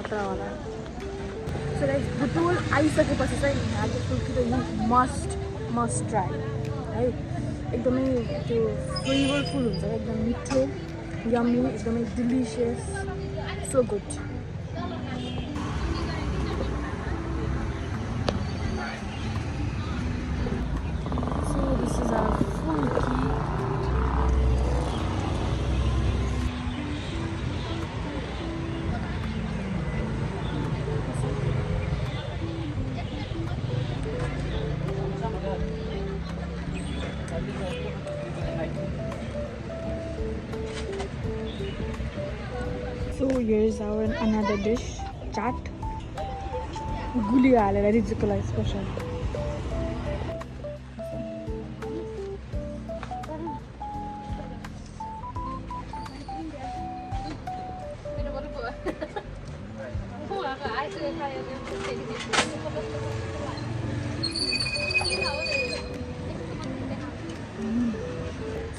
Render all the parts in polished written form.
खतरावाला so guys Butwal आइसकेपछि चाहिँ यहाँको फुड चाहिँ मस्ट ट्राई है एकदमै त्यो फ्लेभरफुल हुन्छ एकदम मिठो यम्मी एकदमै delicious so good So here's our another dish, chaat. Guli हालेर रिजिकको लागि स्पेशल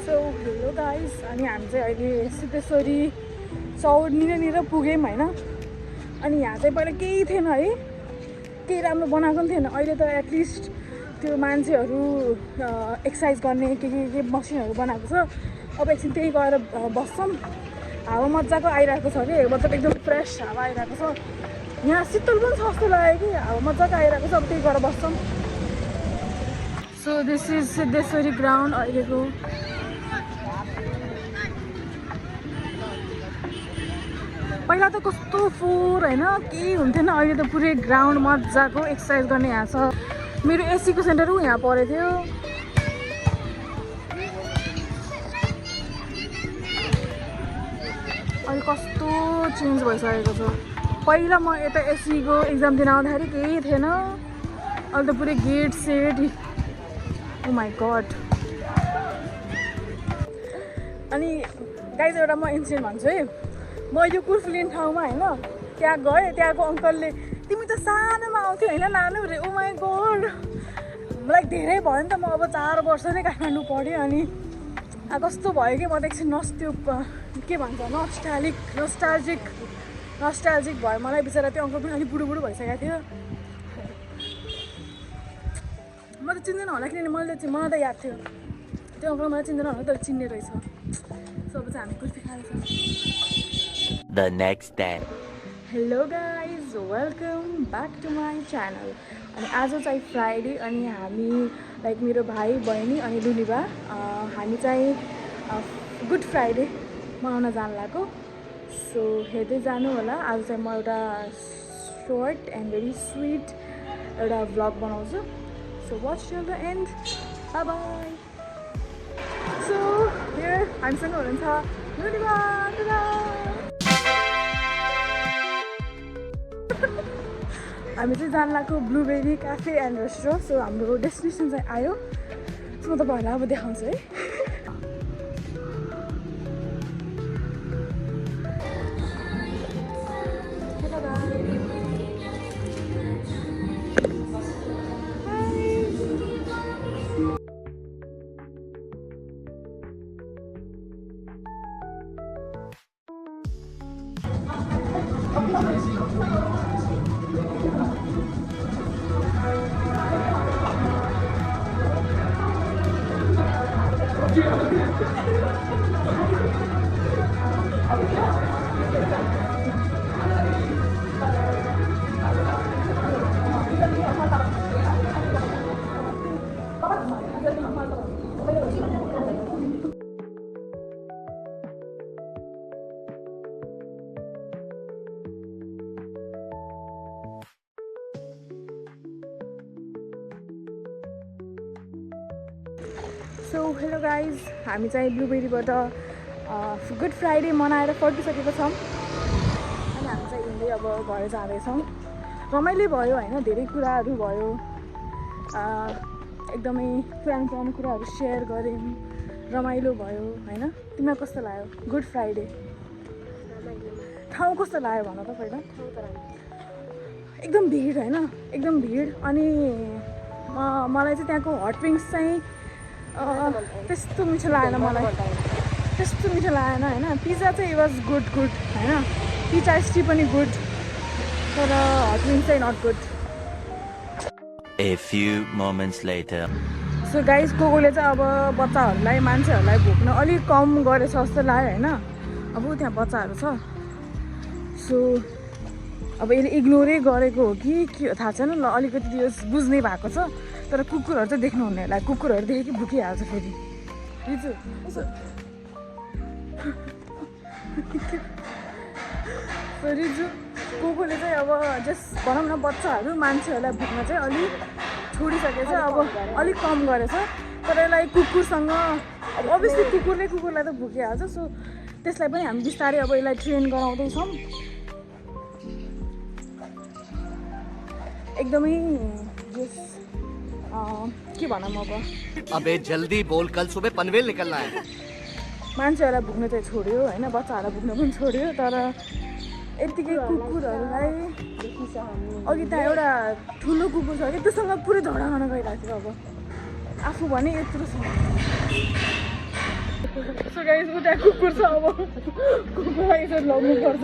So hello guys, अनि हामी चाहिँ अहिले सिद्धेश्वरी चौर निर पुग्यौँ होइन अनि यहाँ चाहिँ पहिला केही थिएन है केही राम्रो बनाएको पनि थिएन अहिले त एटलिस्ट त्यो मान्छेहरू एक्सर्साइज गर्ने के मसिनहरू बनाएको छ अब एकछिन त्यही गएर बस्छौँ हावा मजाको आइरहेको छ कि मतलब एकदम फ्रेस हावा आइरहेको छ यहाँ शीतल पनि छ जस्तो लाग्यो कि हावा मजाको आइरहेको छ अब त्यही गएर बस्छौँ so this is Siddheshwari ground अहिलेको पहिला त कस्तो फोहोर होइन केही हुन्थेन अहिले त पुरै ग्राउन्ड मजाको एक्सर्साइज गर्ने यहाँ छ मेरो एसीको सेन्टर यहाँ परेको थियो अहिले कस्तो चेन्ज भइसकेको छ पहिला म यता एसीको एक्जाम दिन आउँदाखेरि केही थिएन अहिले त पुरै get set oh my god अनि गाइज एउटा म इन्सिडेन्ट भन्छु है म यो कुर्फुलिन ठाउँमा होइन त्यहाँ गएँ त्यहाँको अङ्कलले तिमी त सानोमा आउँथ्यौ होइन नानु रे ओ माई गड मलाई धेरै भयो नि त म अब 4 वर्ष नै काठमाडौँ पढेँ अनि कस्तो भयो कि म त एकछिन त्यो के भन्छ नस्टाल्जिक भयो मलाई बिचरा त्यो अङ्कल पनि अलिक बुढो भइसकेको थियो म त चिन्दैन होला किनभने मलाई त याद थियो त्यो अङ्कल मलाई चिन्दैन होला तर चिन्ने रहेछ सो अब चाहिँ हामी कुर्फी खान्छौँ The next day. Hello guys, welcome back to my channel. अनि आज चाहिँ फ्राइडे अनि हामी लाइक मेरो भाइ बहिनी अनि लुलिबा हामी चाहिँ गुड फ्राइडे मनाउन जान लागेको सो हेर्दै जानु होला आज चाहिँ म एउटा सर्ट एन्ड भेरी स्विट एउटा भ्लग बनाउँछु so watch till the and bye bye so here हामीसँग हुनुहुन्छ लुलिबा हामी चाहिँ जान लागेको blueberry cafe and restaurant so हाम्रो डेस्टिनेसन चाहिँ आयो सो म तपाईँहरूलाई अब देखाउँछु है सो हेलो गाइज हामी चाहिँ ब्लुबेरीबाट गुड फ्राइडे मनाएर फर्किसकेको छौँ अनि हामी चाहिँ हिँड्दै अब घर जाँदैछौँ रमाइलो भयो होइन धेरै कुराहरू भयो एकदमै पुरानो कुराहरू सेयर गऱ्यौँ रमाइलो भयो होइन तिमीलाई कस्तो लाग्यो गुड फ्राइडे ठाउँ कस्तो लाग्यो भन त पहिला एकदम भिड होइन एकदम भिड अनि मलाई चाहिँ त्यहाँको हट विङ्स चाहिँ त्यस्तो मिठो लागेन मलाई त्यस्तो मिठो लागेन होइन पिज्जा चाहिँ वाज गुड होइन पिज्जा स्टी पनि गुड तर हट विङ्स चाहिँ not good. A few moments later. So guys कोकोले चाहिँ अब बच्चाहरूलाई मान्छेहरूलाई भोग्न अलिक कम गरेछ जस्तो लाग्यो होइन. अब त्यहाँ बच्चाहरू छ. सो अब यसले इग्नोरै गरेको हो कि के थाहा छैन ल. अलिकति त्यो बुझ्नै भएको छ. तर कुकुरहरू चाहिँ देख्नुहुने होला. कुकुरहरू देखेँ कि भुकिहाल्छ फेरि. रिजु सो रिजु कोकोले चाहिँ अब जस्ट भनौँ न बच्चाहरू मान्छेहरूलाई भुक्न चाहिँ अलिक छोडिसकेछ. अब अलिक कम गरेछ. तर यसलाई कुकुरसँग अब अभियसली कुकुरलाई त भुकिहाल्छ. सो त्यसलाई पनि हामी बिस्तारै अब यसलाई ट्रेन गराउँदैछौँ. एकदमै के भनौँ अब अबे जल्दी बोल कल सुबह पनवेल निकलना है. मान्छेहरूलाई भुक्न चाहिँ छोड्यो होइन. बच्चाहरूलाई भुक्न पनि छोड्यो. तर यत्तिकै कुकुरहरूलाई अघि त्यहाँ एउटा ठुलो कुकुर छ कि त्योसँग पुरै झगडा गर्न गइरहेको थियो. अब आफू भने यत्रो छ. सो गाइस उता कुकुर छ. अब कुकुरलाई यसरी लग्नुपर्छ.